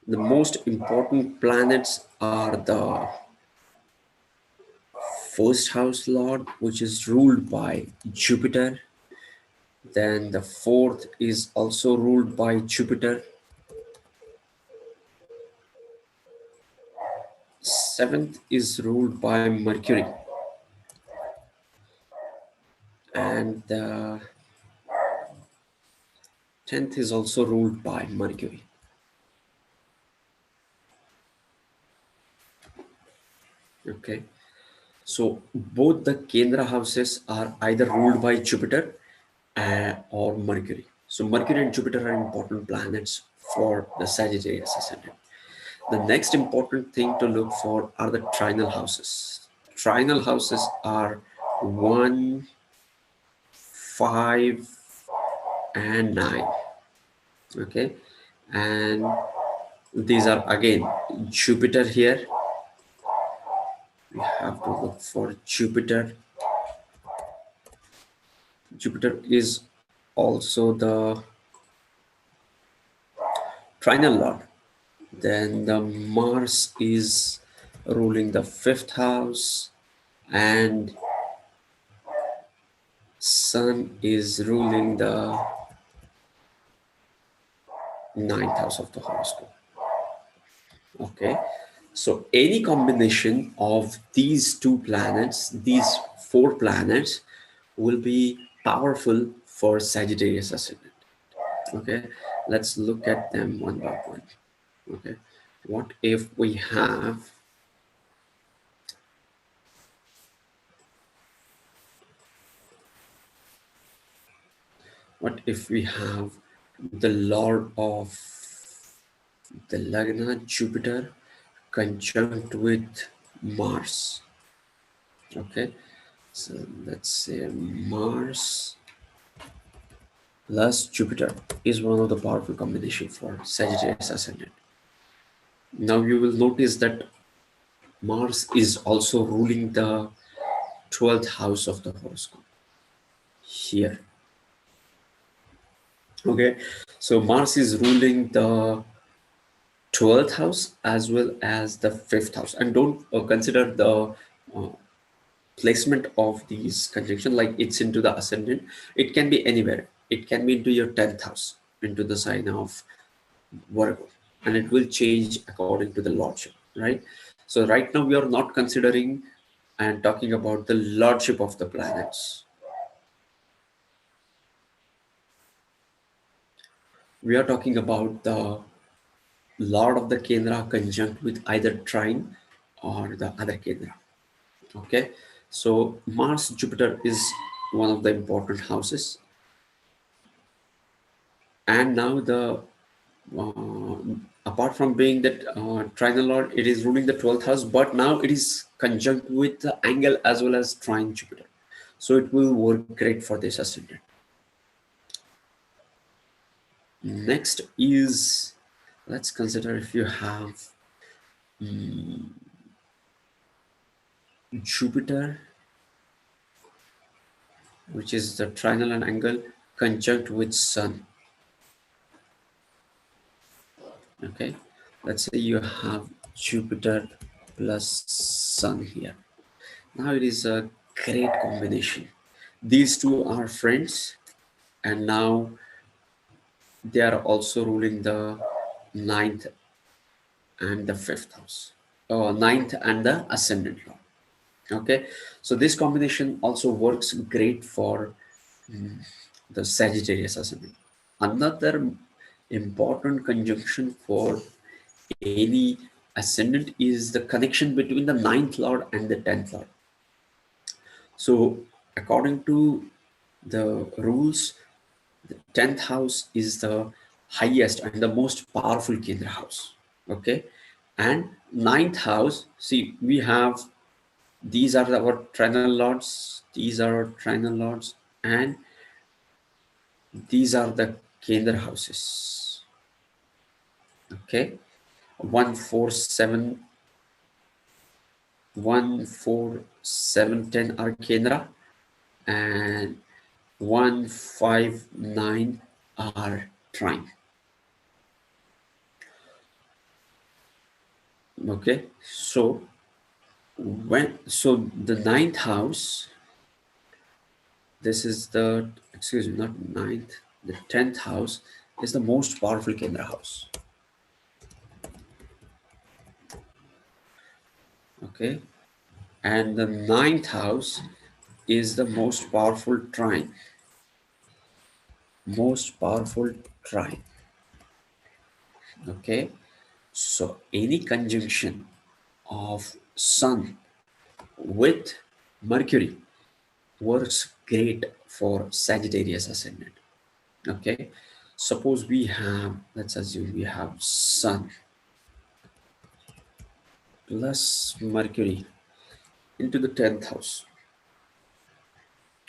The most important planets are the first house lord, which is ruled by Jupiter. Then the fourth is also ruled by Jupiter. Seventh is ruled by Mercury. And the 10th is also ruled by Mercury. Okay. So both the Kendra houses are either ruled by Jupiter or Mercury. So Mercury and Jupiter are important planets for the Sagittarius ascendant. The next important thing to look for are the trinal houses. Trinal houses are 1, 5, and 9. Okay, and these are again Jupiter here. We have to look for Jupiter. Jupiter is also the trinal lord. Then the Mars is ruling the 5th house, and Sun is ruling the 9th house of the horoscope. Okay, so any combination of these two planets, these 4 planets, will be powerful for Sagittarius ascendant. Okay, let's look at them one by one. Okay, what if we have the Lord of the Lagna, Jupiter, conjunct with Mars? Okay, so let's say Mars plus Jupiter is one of the powerful combination for Sagittarius ascendant. Now you will notice that Mars is also ruling the 12th house of the horoscope here. Okay, so Mars is ruling the 12th house as well as the 5th house, and don't consider the placement of these conjunction like it's into the ascendant. It can be anywhere. It can be into your 10th house, into the sign of Virgo, and it will change according to the lordship, right? So right now we are not considering and talking about the lordship of the planets. We are talking about the lord of the Kendra conjunct with either trine or the other Kendra. Okay, so Mars Jupiter is one of the important houses, and now the apart from being that trinal lord, it is ruling the 12th house, but now it is conjunct with the angle as well as trine Jupiter, so it will work great for this ascendant. Next is, let's consider if you have Jupiter, which is the trinal and angle, conjunct with Sun. Okay, let's say you have Jupiter plus Sun here. Now it is a great combination. These two are friends, and now they are also ruling the 9th and the 5th house, or 9th and the ascendant lord. Okay, so this combination also works great for the Sagittarius ascendant. Another important conjunction for any ascendant is the connection between the 9th lord and the 10th lord. So according to the rules, the 10th house is the highest and the most powerful Kendra house. Okay, and 9th house, see, we have, these are our trinal lords, these are our trinal lords, and these are the Kendra houses. Okay, 1, 4, 7, 1, 4, 7, 10 are Kendra, and 1, 5, 9 are trine. Okay, so the ninth house, this is the, excuse me, not ninth, the 10th house is the most powerful Kendra house. Okay, and the ninth house is the most powerful trine. Most powerful trine. Okay, so any conjunction of Sun with Mercury works great for Sagittarius ascendant. Okay, suppose we have, let's assume we have Sun plus Mercury into the 10th house.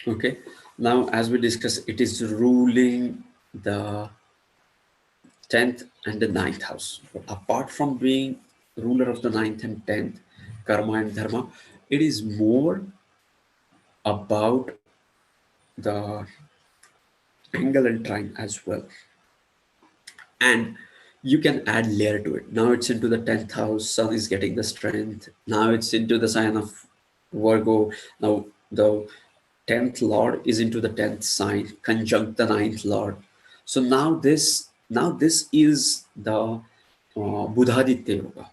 Okay, now as we discussed, it is ruling the 10th and the 9th house. But apart from being ruler of the 9th and 10th, karma and dharma, it is more about the angle and trine as well. And you can add layer to it. Now it's into the 10th house, Sun is getting the strength. Now it's into the sign of Virgo. Now the 10th lord is into the 10th sign, conjunct the 9th lord. So now this is the Buddhaditya Yoga.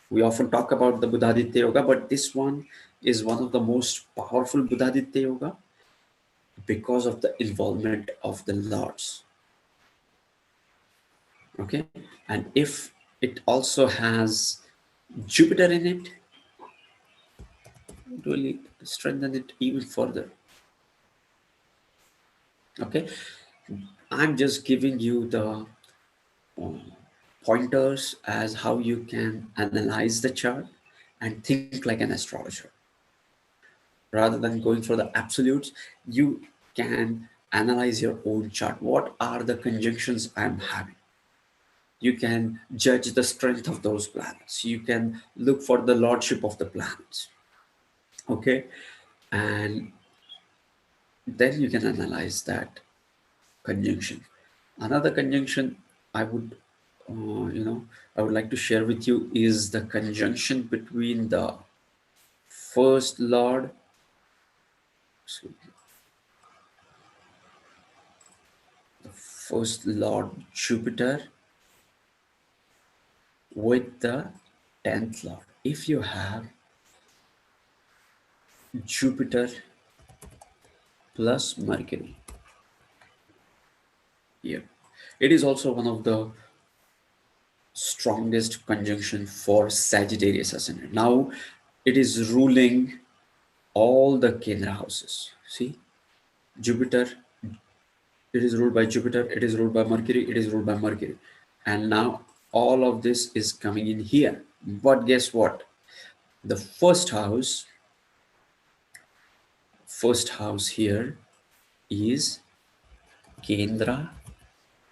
We often talk about the Buddhaditya Yoga, but this one is one of the most powerful Buddhaditya Yoga because of the involvement of the lords. Okay, and if it also has Jupiter in it, it will strengthen it even further. Okay, I'm just giving you the pointers as how you can analyze the chart and think like an astrologer. Rather than going for the absolutes, you can analyze your own chart. What are the conjunctions I'm having? You can judge the strength of those planets. You can look for the lordship of the planets. Okay, and then you can analyze that conjunction. Another conjunction I would, you know, I would like to share with you is the conjunction between the first lord, the first lord Jupiter with the 10th lord. If you have Jupiter plus Mercury here, it is also one of the strongest conjunction for Sagittarius ascendant. Now it is ruling all the Kendra houses. See, Jupiter, it is ruled by Jupiter, it is ruled by Mercury, it is ruled by Mercury. And now all of this is coming in here. But guess what? The first house here is Kendra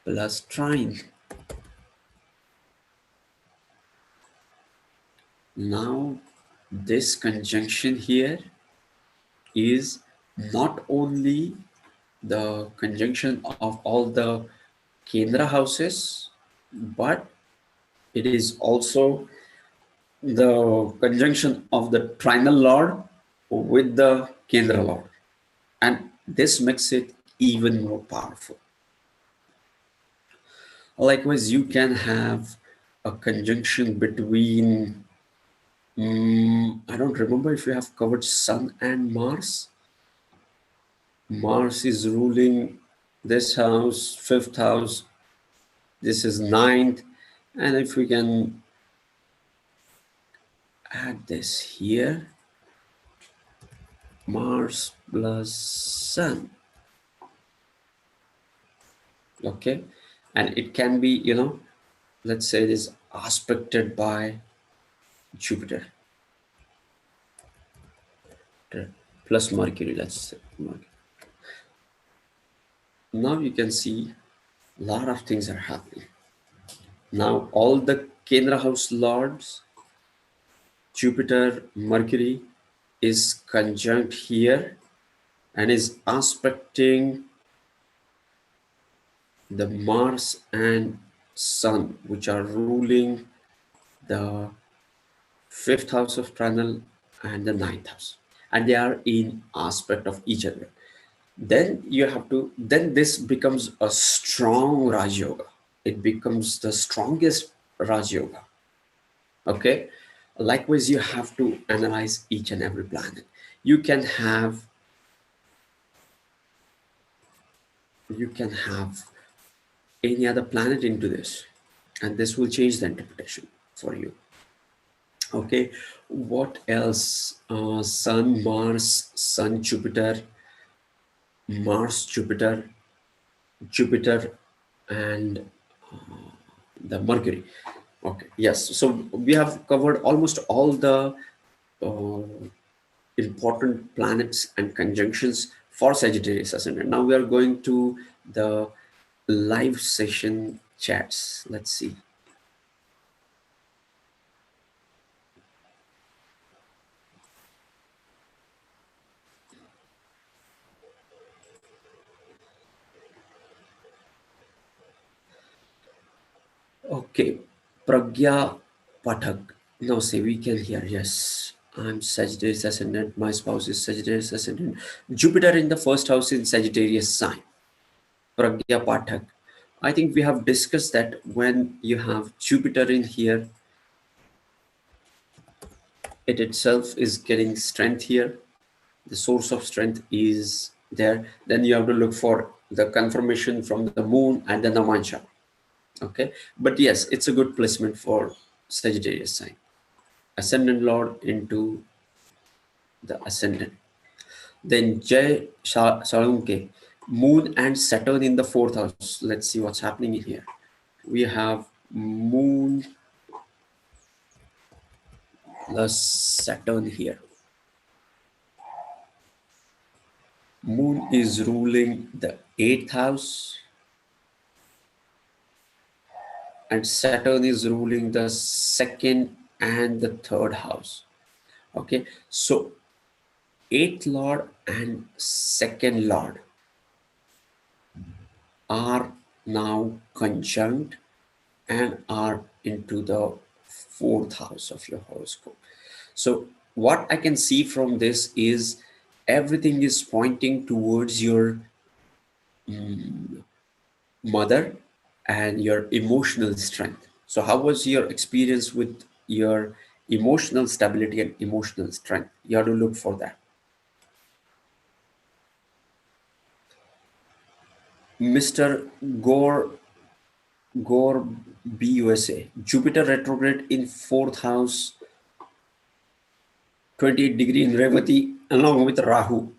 plus trine. Now this conjunction here is not only the conjunction of all the Kendra houses, but it is also the conjunction of the trinal lord with the Kendra lord. And this makes it even more powerful. Likewise, you can have a conjunction between, I don't remember if you have covered Sun and Mars. Mars is ruling this house, 5th house, this is 9th. And if we can add this here, Mars plus Sun. Okay, and it can be, let's say it is aspected by Jupiter plus Mercury, let's say. Now you can see a lot of things are happening. Now all the Kendra house lords, Jupiter, Mercury is conjunct here and is aspecting the Mars and Sun, which are ruling the fifth house of triangle, and the ninth house, and they are in aspect of each other. Then you have to, then this becomes a strong Raj Yoga. It becomes the strongest Raj Yoga. Okay. Likewise, you have to analyze each and every planet. You can have, you can have any other planet into this, and this will change the interpretation for you. Okay. What else? Sun, Mars, Sun, Jupiter, Mars, Jupiter, Jupiter, and the Mercury. Okay, yes. So we have covered almost all the uh, important planets and conjunctions for Sagittarius Ascendant. Now we are going to the live session chats. Let's see. Okay, Pragya Pathak. No, say we can hear. Yes, I'm Sagittarius Ascendant. My spouse is Sagittarius Ascendant. Jupiter in the first house in Sagittarius sign. Pragya Pathak. I think we have discussed that when you have Jupiter in here, it itself is getting strength here. The source of strength is there. Then you have to look for the confirmation from the moon and the Namansha. Okay, but yes, it's a good placement for Sagittarius sign. Ascendant Lord into the ascendant. Then Jai Salunke, moon and Saturn in the fourth house. Let's see what's happening in here. We have moon plus Saturn here. Moon is ruling the eighth house, and Saturn is ruling the second and the third house. Okay, so eighth lord and second lord are now conjunct and are into the fourth house of your horoscope. So what I can see from this is everything is pointing towards your mother and your emotional strength. So how was your experience with your emotional stability and emotional strength? You have to look for that. Mr. Gore Gore BUSA, Jupiter retrograde in fourth house, 28-degree in Revati, along with Rahu,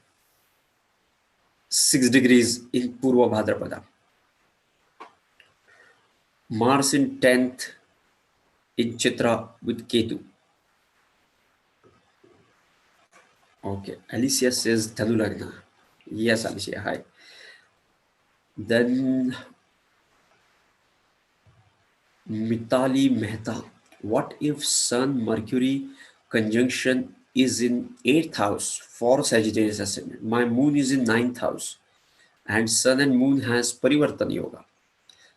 6 degrees in Purva Bhadrapada. Mars in 10th in Chitra with Ketu. Okay, Alicia says Dhanu Lagna. Yes, Alicia, hi. Then Mitali Mehta, what if Sun Mercury conjunction is in 8th house for Sagittarius Ascendant? My moon is in 9th house, and Sun and Moon has Parivartan Yoga.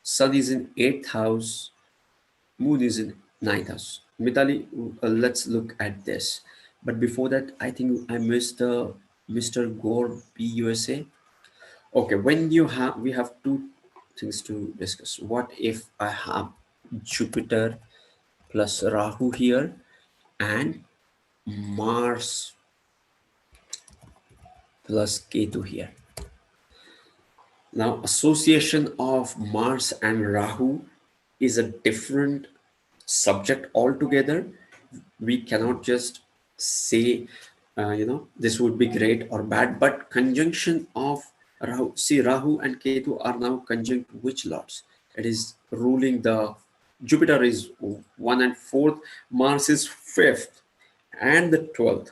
Sun is in 8th house, Moon is in 9th house. Mitali, let's look at this. But before that, I think I missed the Mr. Gore PUSA. Okay, when you have, we have two things to discuss. What if I have Jupiter plus Rahu here and Mars plus Ketu here? Now, association of Mars and Rahu is a different subject altogether. We cannot just say, this would be great or bad, but conjunction of Rahu. See, Rahu and Ketu are now conjunct which lords? It is ruling the Jupiter is 1 and 4th, Mars is 5th and the 12th.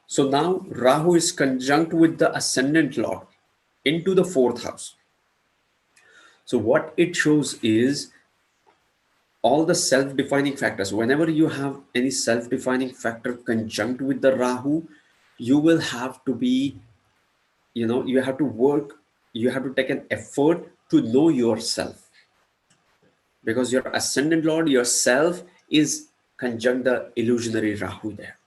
So now Rahu is conjunct with the ascendant lord into the 4th house. So what it shows is all the self-defining factors. Whenever you have any self-defining factor conjunct with the Rahu, you will have to be, you have to work, you have to take an effort to know yourself, because your ascendant lord, yourself, is conjunct the illusionary Rahu there.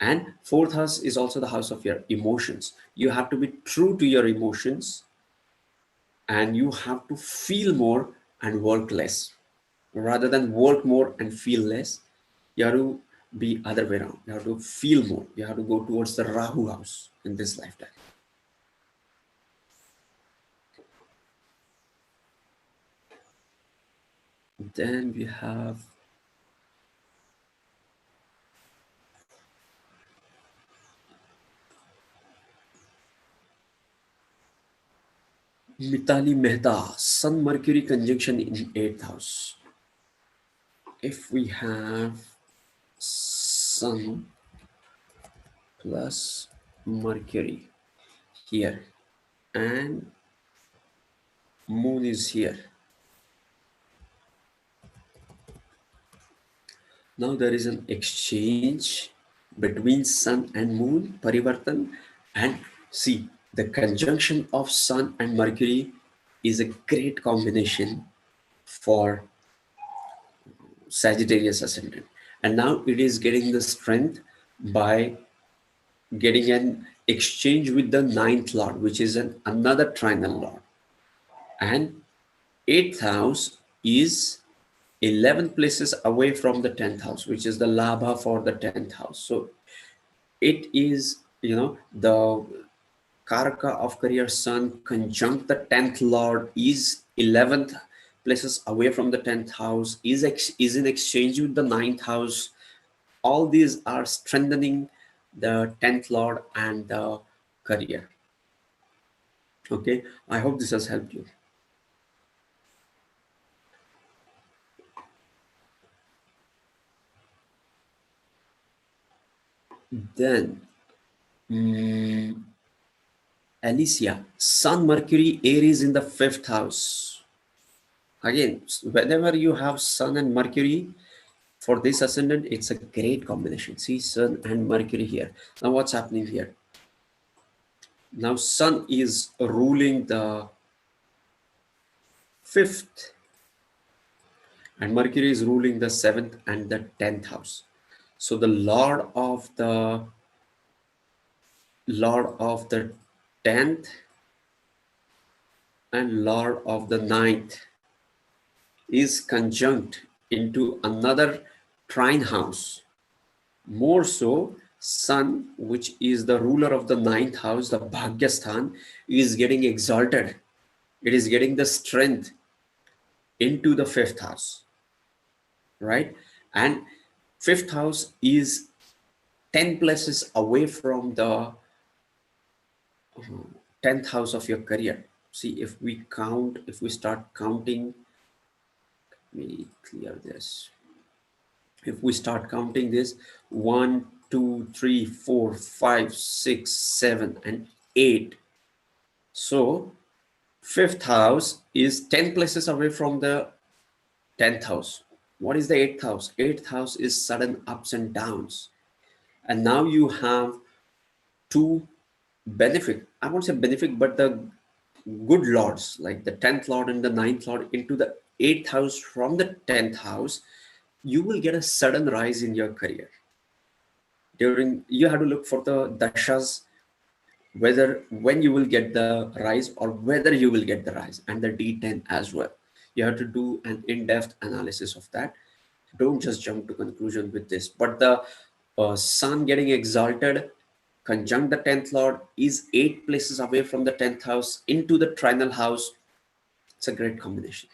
And fourth house is also the house of your emotions. You have to be true to your emotions, and you have to feel more and work less. Rather than work more and feel less, you have to be other way around. You have to feel more. You have to go towards the Rahu house in this lifetime. Then we have Mitali Mehta, Sun Mercury conjunction in 8th house. If we have Sun plus Mercury here and Moon is here. Now there is an exchange between Sun and Moon, Parivartan, and see, the conjunction of Sun and Mercury is a great combination for Sagittarius Ascendant. And now it is getting the strength by getting an exchange with the 9th Lord, which is another trinal Lord. And 8th house is 11 places away from the 10th house, which is the Labha for the 10th house. So it is, the Karaka of career Sun conjunct the 10th Lord is 11th places away from the 10th house, is in exchange with the 9th house. All these are strengthening the 10th Lord and the career. Okay, I hope this has helped you. Then, Alicia, Sun, Mercury, Aries in the 5th house. Again, whenever you have Sun and Mercury, for this ascendant, it's a great combination. See, Sun and Mercury here. Now, what's happening here? Now, Sun is ruling the 5th, and Mercury is ruling the 7th and the 10th house. So, the Lord of the 10th and Lord of the 9th is conjunct into another trine house. More so, Sun, which is the ruler of the 9th house, the Bhagyasthan, is getting exalted. It is getting the strength into the 5th house, right? And 5th house is 10 places away from the 10th house of your career. See, if we start counting, let me clear this. If we start counting this, 1, 2, 3, 4, 5, 6, 7, and 8. So 5th house is 10 places away from the 10th house. What is the 8th house? 8th house is sudden ups and downs. And now you have two benefit, I won't say benefit, but the good lords, like the 10th lord and the 9th lord into the 8th house from the 10th house. You will get a sudden rise in your career. You have to look for the dashas, when you will get the rise or whether you will get the rise, and the D10 as well. You have to do an in-depth analysis of that. Don't just jump to conclusion with this. But the Sun getting exalted conjunct the 10th lord is 8 places away from the 10th house into the trinal house. It's a great combination.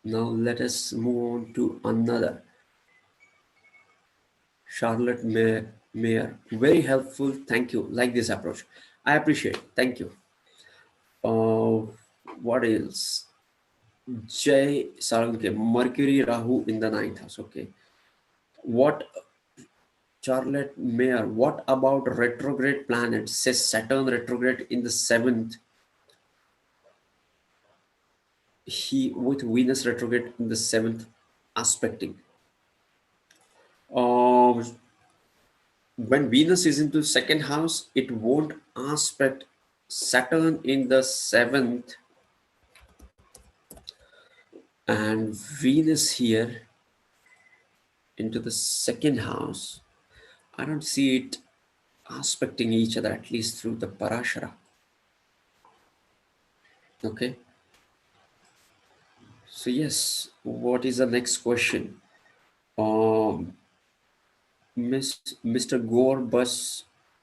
Now let us move on to another. Charlotte Mayer, very helpful. Thank you. Like this approach. I appreciate it. Thank you. What else? Jay Saranke, Mercury Rahu in the 9th house. Okay. What, Charlotte Mayer, what about retrograde planets? Says Saturn retrograde in the 7th. With Venus retrograde in the 7th aspecting. When Venus is into 2nd house, it won't aspect Saturn in the 7th, and Venus here into the second house. I don't see it aspecting each other, at least through the Parashara. Okay. So yes, what is the next question? Mr.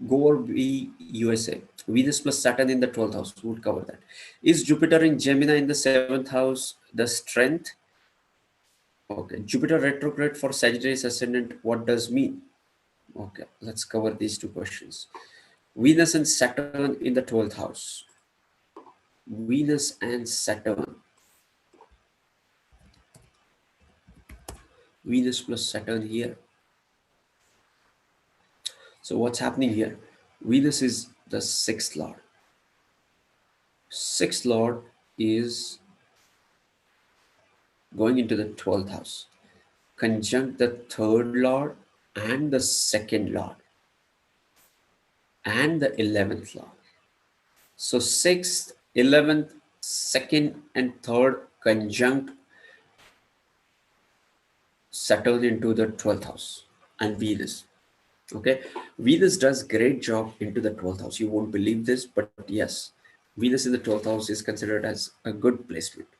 Gore B USA. Venus plus Saturn in the 12th house. Would cover that. Is Jupiter in Gemini in the 7th house the strength? Okay. Jupiter retrograde for Sagittarius ascendant. What does mean? Okay. Let's cover these two questions. Venus and Saturn in the 12th house. Venus and Saturn. Venus plus Saturn here. So what's happening here? Venus is the 6th lord. 6th lord is going into the 12th house, conjunct the 3rd lord and the 2nd lord and the 11th lord. So 6th, 11th, 2nd and 3rd conjunct Saturn into the 12th house and Venus. Okay, Venus does great job into the 12th house. You won't believe this, but yes, Venus in the 12th house is considered as a good placement.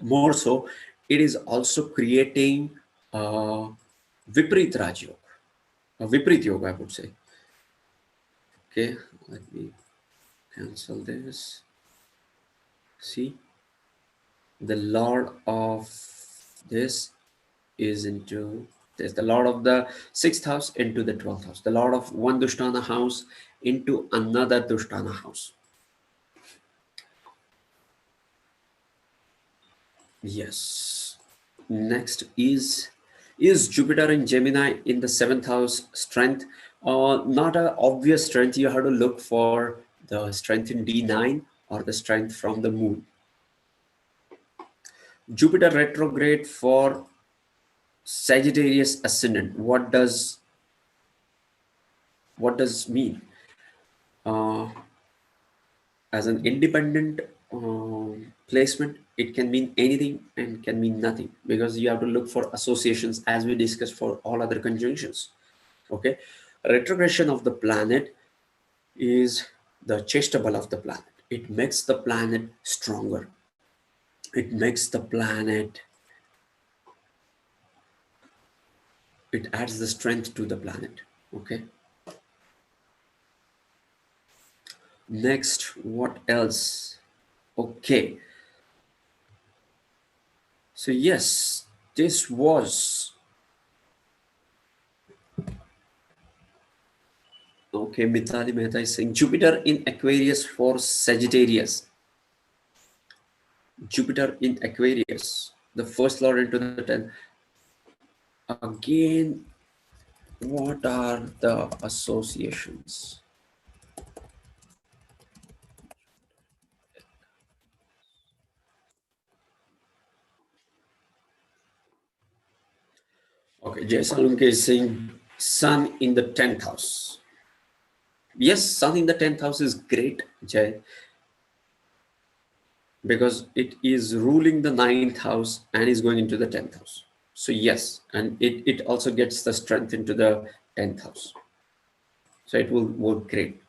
More so, it is also creating Viprit Raj Yoga, a Viprit Yoga, I would say. Okay, let me cancel this. See, the Lord of this is into this, the Lord of the 6th house into the 12th house, the Lord of one Dushtana house into another Dushtana house. Yes. Next is Jupiter in Gemini in the 7th house strength? Not an obvious strength. You have to look for the strength in D9 or the strength from the moon. Jupiter retrograde for Sagittarius ascendant. What does mean? As an independent placement, it can mean anything and can mean nothing, because you have to look for associations as we discussed for all other conjunctions. Okay, retrogression of the planet is the chestabal of the planet. It makes the planet stronger. It makes the planet, it adds the strength to the planet. Okay, next, what else? Okay, so yes, this was okay. Mithali Mehta is saying Jupiter in Aquarius for Sagittarius. Jupiter in Aquarius, the first lord into the 10th. Again, what are the associations? Okay, Jay Salunke is saying Sun in the 10th house. Yes, Sun in the 10th house is great, Jay, because it is ruling the 9th house and is going into the 10th house. So yes, and it also gets the strength into the 10th house. So it will work great.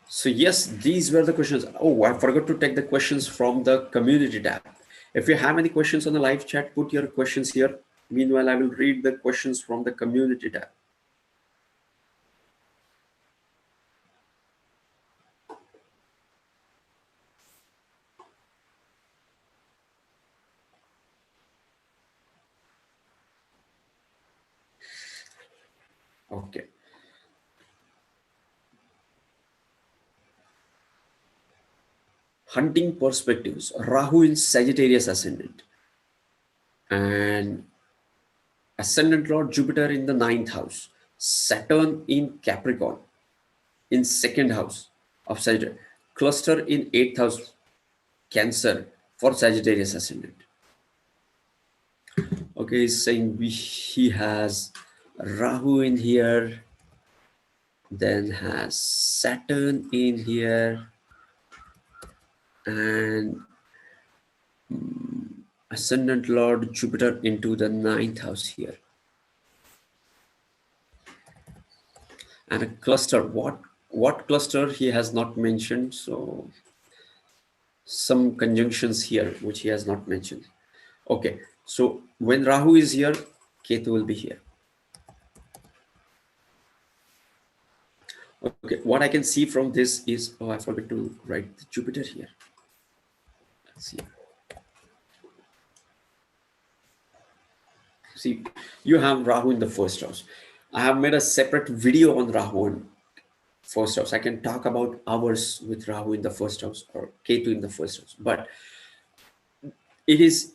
So yes, these were the questions. Oh, I forgot to take the questions from the community tab. If you have any questions on the live chat, put your questions here. Meanwhile, I will read the questions from the community tab. Okay. Hunting perspectives. Rahu in Sagittarius ascendant. And ascendant lord Jupiter in the 9th house. Saturn in Capricorn in 2nd house of Sagittarius. Cluster in 8th house Cancer for Sagittarius ascendant. Okay, he's saying he has Rahu in here, then has Saturn in here, and Ascendant Lord Jupiter into the 9th house here. And a cluster, what cluster he has not mentioned, so some conjunctions here which he has not mentioned. Okay, so when Rahu is here, Ketu will be here. Okay, what I can see from this is, oh, I forgot to write the Jupiter here. Let's see. See, you have Rahu in the first house. I have made a separate video on Rahu in first house. I can talk about hours with Rahu in the first house or Ketu in the first house. But it is,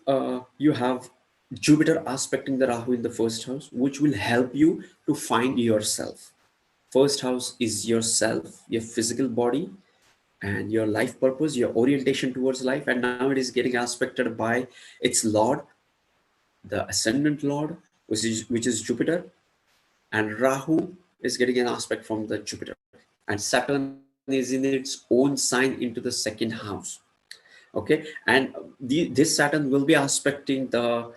you have Jupiter aspecting the Rahu in the first house, which will help you to find yourself. First house is yourself, your physical body, and your life purpose, your orientation towards life. And now it is getting aspected by its Lord, the Ascendant Lord, which is Jupiter, and Rahu is getting an aspect from the Jupiter, and Saturn is in its own sign into the second house. Okay, and this Saturn will be aspecting the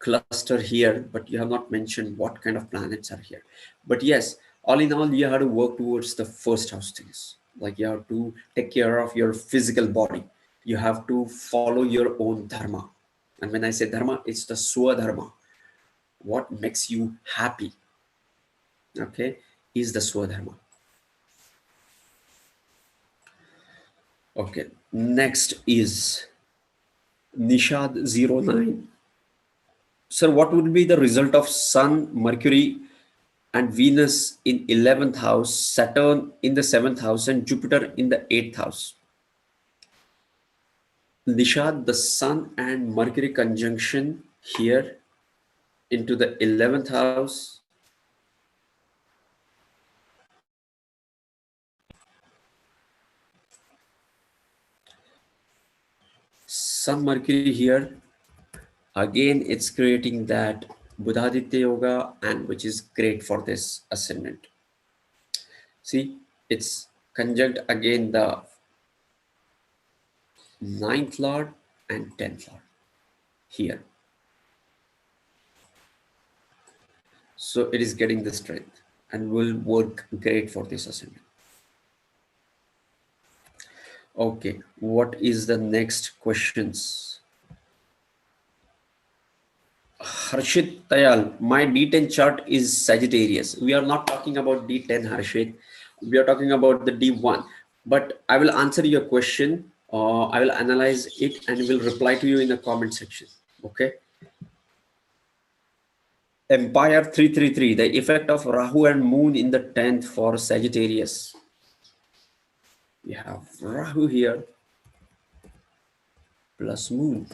cluster here, but you have not mentioned what kind of planets are here. But yes, all in all, you have to work towards the first house things. Like you have to take care of your physical body. You have to follow your own dharma. And when I say dharma, it's the swadharma. What makes you happy, okay, is the swadharma. Okay, next is Nishad09. Sir, what would be the result of Sun, Mercury, and Venus in 11th house, Saturn in the 7th house, and Jupiter in the 8th house? Nishad, the Sun and Mercury conjunction here into the 11th house. Sun, Mercury here. Again, it's creating that Buddhaditya Yoga, and which is great for this ascendant. See, it's conjunct again the 9th Lord and 10th Lord here. So it is getting the strength and will work great for this ascendant. Okay, what is the next questions? Harshit Tayal, my D10 chart is Sagittarius. We are not talking about D10, Harshit. We are talking about the D1. But I will answer your question. I will analyze it and will reply to you in the comment section. Okay. Empire 333, the effect of Rahu and Moon in the 10th for Sagittarius. We have Rahu here plus Moon.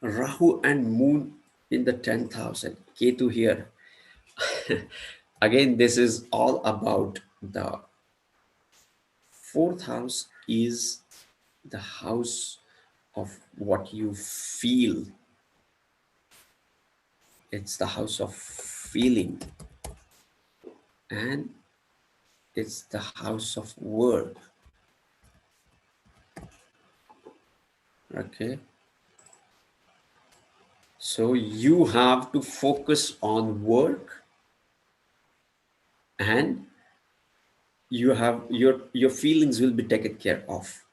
Rahu and Moon in the 10th house and Ketu here. Again, this is all about the 4th house is the house of what you feel. It's the house of feeling, and it's the house of work. Okay. So you have to focus on work, and you have your feelings will be taken care of.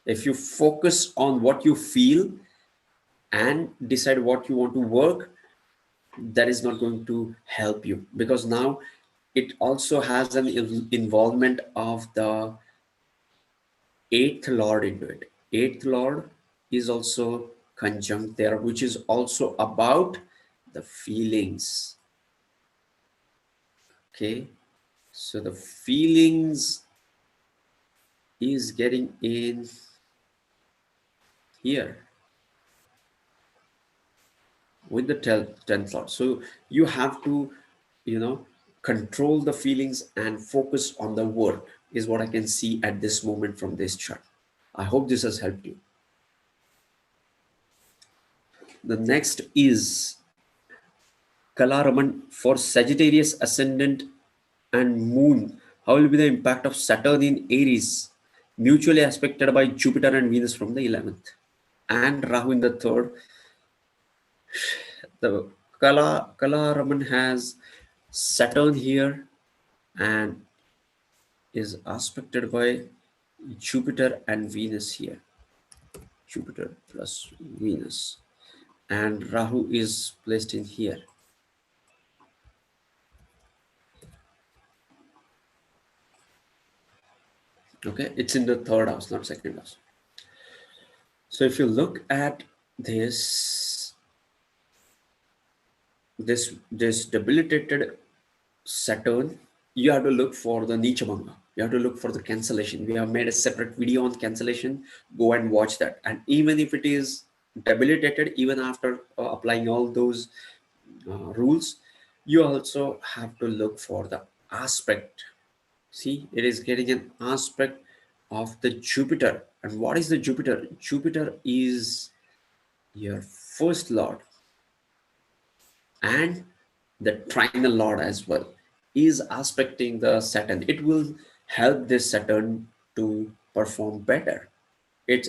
If you focus on what you feel and decide what you want to work, that is not going to help you, because now it also has an involvement of the 8th Lord into it. 8th Lord is also conjunct there, which is also about the feelings. Okay, so the feelings is getting in here with the 10th Lord. So you have to, control the feelings and focus on the work is what I can see at this moment from this chart. I hope this has helped you. The next is Kalaraman for Sagittarius ascendant and Moon. How will be the impact of Saturn in Aries, mutually aspected by Jupiter and Venus from the 11th, and Rahu in the third. The Kala Raman has Saturn here and is aspected by Jupiter and Venus here. Jupiter plus Venus, and Rahu is placed in here. Okay, it's in the third house, not second house. So if you look at this, this debilitated Saturn, you have to look for the Nichabanga. You have to look for the cancellation. We have made a separate video on cancellation. Go and watch that. And even if it is debilitated, even after applying all those rules, you also have to look for the aspect. See, it is getting an aspect of the Jupiter. And what is the Jupiter? Jupiter is your first lord and the trinal lord as well, is aspecting the Saturn. It will help this Saturn to perform better. It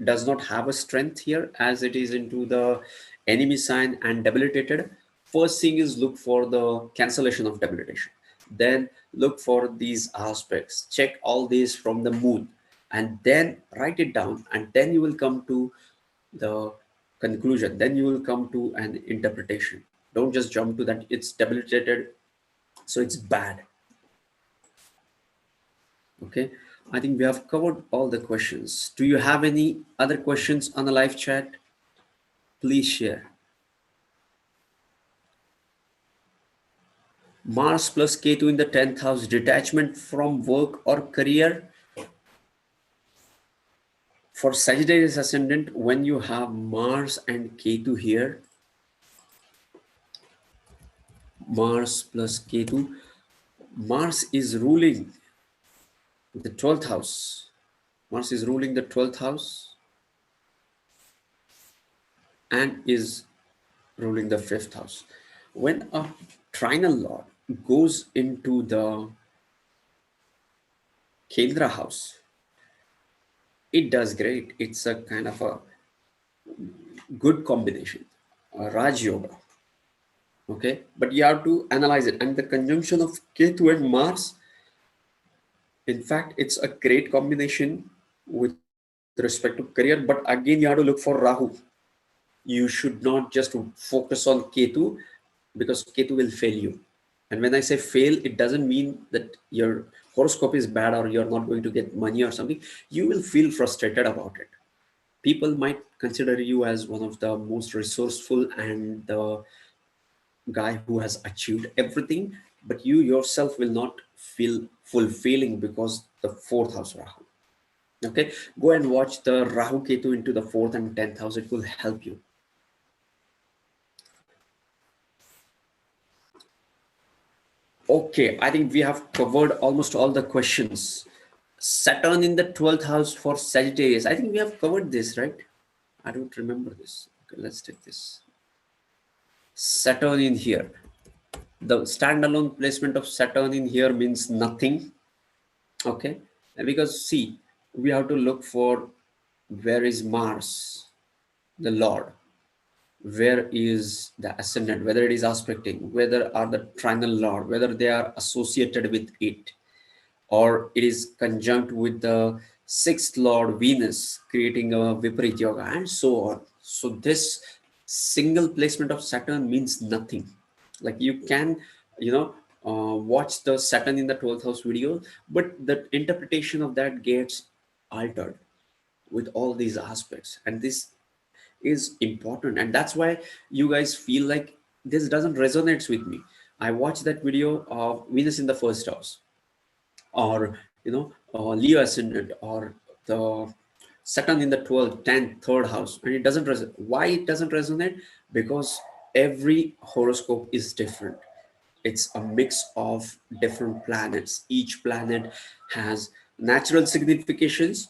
does not have a strength here as it is into the enemy sign and debilitated. First thing is look for the cancellation of debilitation, then look for these aspects, check all these from the moon, and then write it down, and then you will come to the conclusion, then you will come to an interpretation. Don't just jump to that it's debilitated so it's bad. Okay, I think we have covered all the questions. Do you have any other questions on the live chat? Please share. Mars plus Ketu in the 10th house, detachment from work or career. For Sagittarius ascendant, when you have Mars and Ketu here, Mars plus Ketu, Mars is ruling the 12th house. Mars is ruling the 12th house and is ruling the 5th house. When a trinal lord goes into the Kendra house, it does great. It's a kind of a good combination, a Raj Yoga. Okay, but you have to analyze it. And the conjunction of Ketu and Mars, in fact, it's a great combination with respect to career. But again, you have to look for Rahu. You should not just focus on Ketu because Ketu will fail you. And when I say fail, it doesn't mean that your horoscope is bad or you're not going to get money or something. You will feel frustrated about it. People might consider you as one of the most resourceful and the guy who has achieved everything, but you yourself will not feel fulfilling because the 4th house Rahu. Okay, go and watch the Rahu Ketu into the 4th and 10th house. It will help you. Okay, I think we have covered almost all the questions. Saturn in the 12th house for Sagittarius. I think we have covered this, right? I don't remember this. Okay, let's take this. Saturn in here. The standalone placement of Saturn in here means nothing. Okay, and because see, we have to look for where is Mars, the Lord, where is the ascendant, whether it is aspecting, whether are the trinal Lord, whether they are associated with it, or it is conjunct with the 6th Lord Venus, creating a Viparit Yoga, and so on. So this single placement of Saturn means nothing. Like you can, watch the Saturn in the 12th house video, but the interpretation of that gets altered with all these aspects. And this is important. And that's why you guys feel like this doesn't resonate with me. I watched that video of Venus in the 1st house, or Leo ascendant, or the Saturn in the 12th, 10th, 3rd house, and it doesn't resonate. Why it doesn't resonate? Because every horoscope is different. It's a mix of different planets. Each planet has natural significations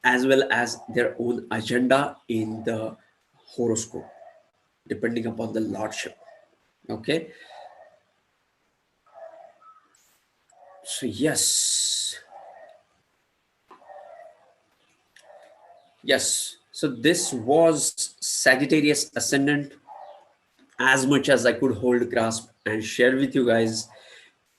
as well as their own agenda in the horoscope, depending upon the lordship. Okay, So yes, yes. So this was Sagittarius Ascendant, as much as I could hold grasp and share with you guys.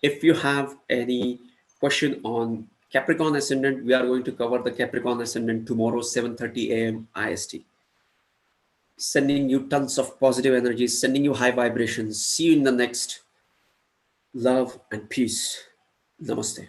If you have any question on Capricorn Ascendant, we are going to cover the Capricorn Ascendant tomorrow, 7:30 a.m. IST. Sending you tons of positive energy, sending you high vibrations. See you in the next. Love and peace. Namaste.